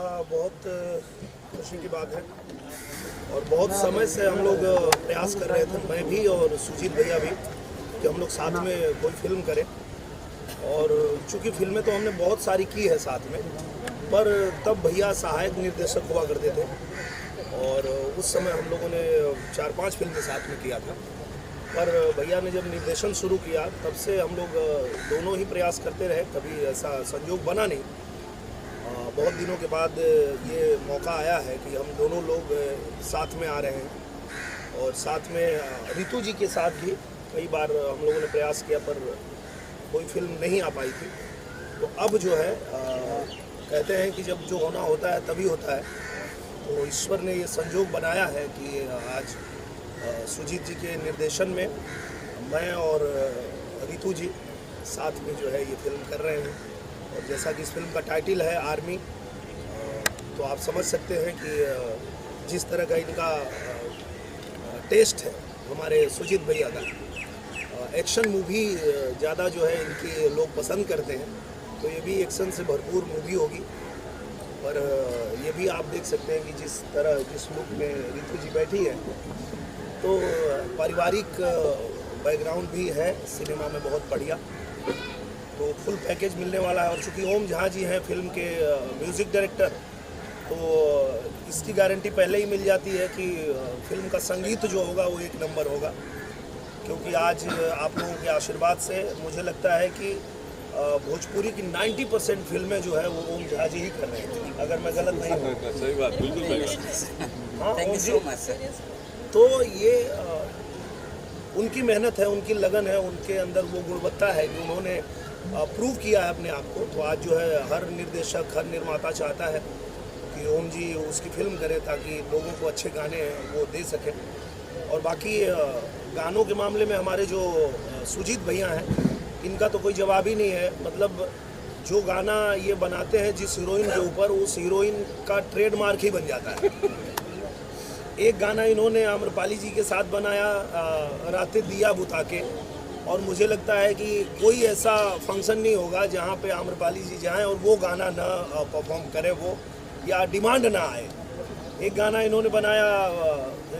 बहुत खुशी की बात है और बहुत समय से हम लोग प्रयास कर रहे थे, मैं भी और सुजीत भैया भी, कि हम लोग साथ में कोई फिल्म करें। और चूंकि फिल्में तो हमने बहुत सारी की है साथ में, पर तब भैया सहायक निर्देशक हुआ करते थे और उस समय हम लोगों ने 4-5 फिल्में साथ में किया था। पर भैया ने जब निर्देशन शुरू किया तब से हम लोग दोनों ही प्रयास करते रहे, कभी ऐसा संयोग बना नहीं। बहुत दिनों के बाद ये मौका आया है कि हम दोनों लोग साथ में आ रहे हैं और साथ में रितु जी के साथ भी कई बार हम लोगों ने प्रयास किया पर कोई फिल्म नहीं आ पाई थी। तो अब जो है कहते हैं कि जब जो होना होता है तभी होता है, तो ईश्वर ने ये संयोग बनाया है कि आज सुजीत जी के निर्देशन में मैं और रितु जी साथ में जो है ये फिल्म कर रहे हैं। और जैसा कि इस फिल्म का टाइटल है आर्मी, तो आप समझ सकते हैं कि जिस तरह का इनका टेस्ट है हमारे सुजीत भैया का, एक्शन मूवी ज़्यादा जो है इनके लोग पसंद करते हैं, तो ये भी एक्शन से भरपूर मूवी होगी। पर ये भी आप देख सकते हैं कि जिस लुक में रितु जी बैठी है, तो पारिवारिक बैकग्राउंड भी है सिनेमा में बहुत बढ़िया, तो फुल पैकेज मिलने वाला है। और चूँकि ओम झा जी हैं फिल्म के म्यूज़िक डायरेक्टर, तो इसकी गारंटी पहले ही मिल जाती है कि फिल्म का संगीत जो होगा वो एक नंबर होगा। क्योंकि आज आप लोगों के आशीर्वाद से मुझे लगता है कि भोजपुरी की 90% फिल्में जो है वो ओम झा जी ही कर रहे हैं, अगर मैं गलत नहीं हूँ। सही बात, बिल्कुल। हाँ, ओम जी, तो ये उनकी मेहनत है, उनकी लगन है, उनके अंदर वो गुणवत्ता है कि उन्होंने प्रूव किया है अपने आप को। तो आज जो है हर निर्देशक, हर निर्माता चाहता है कि ओम जी उसकी फिल्म करे ताकि लोगों को अच्छे गाने वो दे सकें। और बाकी गानों के मामले में हमारे जो सुजीत भैया हैं, इनका तो कोई जवाब ही नहीं है। मतलब जो गाना ये बनाते हैं जिस हीरोइन के ऊपर, उस हीरोइन का ट्रेडमार्क ही बन जाता है। एक गाना इन्होंने आम्रपाली जी के साथ बनाया, रातें दिया बुता के, और मुझे लगता है कि कोई ऐसा फंक्शन नहीं होगा जहाँ पे आम्रपाली जी जाएं और वो गाना ना परफॉर्म करें, वो या डिमांड ना आए। एक गाना इन्होंने बनाया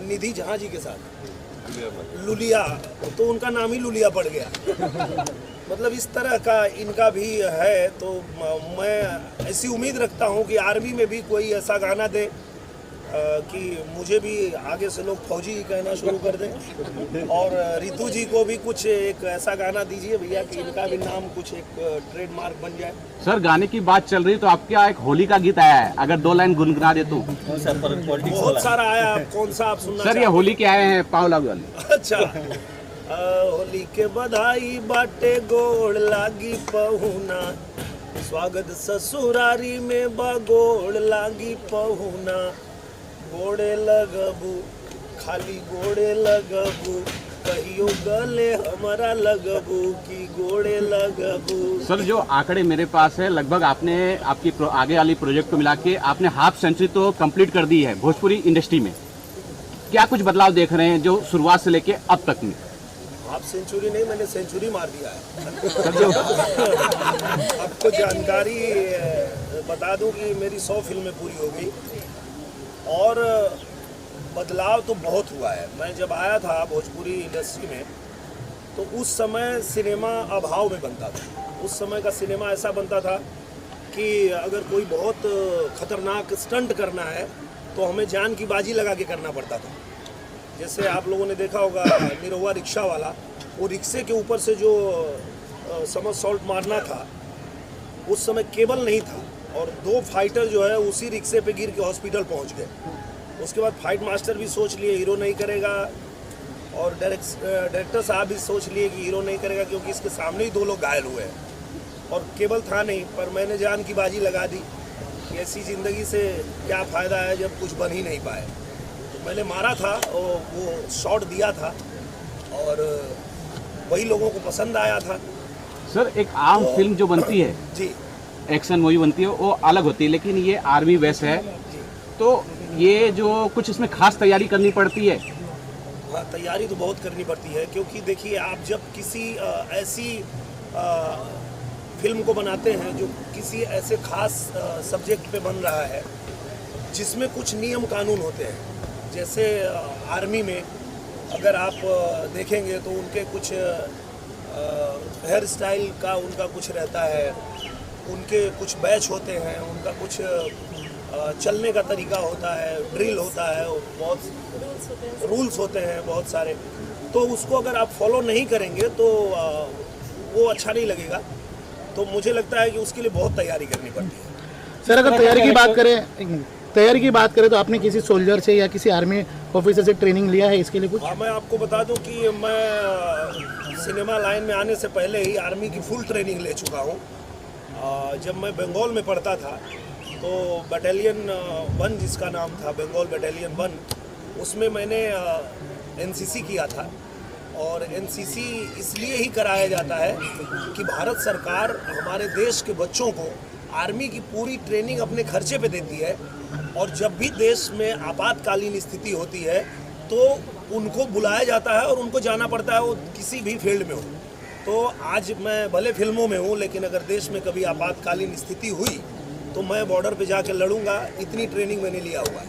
निधि झा जी के साथ, लुलिया, तो उनका नाम ही लुलिया पड़ गया। मतलब इस तरह का इनका भी है। तो मैं ऐसी उम्मीद रखता हूँ कि आर्मी में भी कोई ऐसा गाना दे कि मुझे भी आगे से लोग फौजी कहना शुरू कर दें। और रितु जी को भी कुछ एक ऐसा गाना दीजिए भैया कि इनका भी नाम कुछ एक ट्रेडमार्क बन जाए। सर, गाने की बात चल रही तो आपके यहाँ एक होली का गीत आया है, अगर 2 लाइन गुनगुना दे तो। बहुत सारा आया, आप कौन सा आप सुनना सर? ये होली के आए हैं पाव लागू वाले। अच्छा, होली के बधाई बाटे गोड़ लागी पहुना, स्वागत ससुरारी में बगोड़ लागी पहुना, गोड़े लगबू खाली गोड़े लगबू, कहियो गले हमारा लगबू की गोड़े लगबू। सर, जो आंकड़े मेरे पास है, लगभग आपने आपकी आगे वाली प्रोजेक्ट को मिला के आपने हाफ सेंचुरी तो कंप्लीट कर दी है भोजपुरी इंडस्ट्री में। क्या कुछ बदलाव देख रहे हैं जो शुरुआत से लेके अब तक में? हाफ सेंचुरी नहीं, मैंने सेंचुरी मार दिया है। आपको जानकारी बता दूं कि मेरी 100 फिल्में पूरी हो गई और बदलाव तो बहुत हुआ है। मैं जब आया था भोजपुरी इंडस्ट्री में, तो उस समय सिनेमा अभाव में बनता था। उस समय का सिनेमा ऐसा बनता था कि अगर कोई बहुत खतरनाक स्टंट करना है तो हमें जान की बाजी लगा के करना पड़ता था। जैसे आप लोगों ने देखा होगा निरहुआ रिक्शा वाला, वो रिक्शे के ऊपर से जो समरसॉल्ट मारना था, उस समय केबल नहीं था और 2 फाइटर जो है उसी रिक्शे पे गिर के हॉस्पिटल पहुंच गए। उसके बाद फाइट मास्टर भी सोच लिए हीरो नहीं करेगा और डायरेक्टर साहब भी सोच लिए कि हीरो नहीं करेगा क्योंकि इसके सामने ही 2 लोग घायल हुए हैं और केबल था नहीं। पर मैंने जान की बाजी लगा दी कि ऐसी ज़िंदगी से क्या फ़ायदा है जब कुछ बन ही नहीं पाए। तो मैंने मारा था और वो शॉट दिया था और वही लोगों को पसंद आया था। सर, एक आम फिल्म जो बनती है जी, एक्शन मूवी बनती है, वो अलग होती है, लेकिन ये आर्मी बेस है, तो ये जो कुछ इसमें खास तैयारी करनी पड़ती है। हाँ, तैयारी तो बहुत करनी पड़ती है क्योंकि देखिए, आप जब किसी ऐसी फिल्म को बनाते हैं जो किसी ऐसे खास सब्जेक्ट पे बन रहा है जिसमें कुछ नियम कानून होते हैं। जैसे आर्मी में अगर आप देखेंगे तो उनके कुछ हेयर स्टाइल का उनका कुछ रहता है, उनके कुछ बैच होते हैं, उनका कुछ चलने का तरीका होता है, ड्रिल होता है, बहुत रूल्स होते हैं बहुत सारे। तो उसको अगर आप फॉलो नहीं करेंगे तो वो अच्छा नहीं लगेगा। तो मुझे लगता है कि उसके लिए बहुत तैयारी करनी पड़ती है। सर अगर तैयारी की बात करें तो आपने किसी सोल्जर से या किसी आर्मी ऑफिसर से ट्रेनिंग लिया है इसके लिए कुछ? हाँ, मैं आपको बता दूं कि मैं सिनेमा लाइन में आने से पहले ही आर्मी की फुल ट्रेनिंग ले चुका हूँ। जब मैं बंगाल में पढ़ता था तो बटालियन 1 जिसका नाम था बंगाल बटालियन 1, उसमें मैंने एनसीसी किया था। और एनसीसी इसलिए ही कराया जाता है कि भारत सरकार हमारे देश के बच्चों को आर्मी की पूरी ट्रेनिंग अपने खर्चे पे देती है, और जब भी देश में आपातकालीन स्थिति होती है तो उनको बुलाया जाता है और उनको जाना पड़ता है, वो किसी भी फील्ड में हो। तो आज मैं भले फिल्मों में हूँ, लेकिन अगर देश में कभी आपातकालीन स्थिति हुई तो मैं बॉर्डर पे जाके लड़ूंगा, इतनी ट्रेनिंग मैंने लिया हुआ है।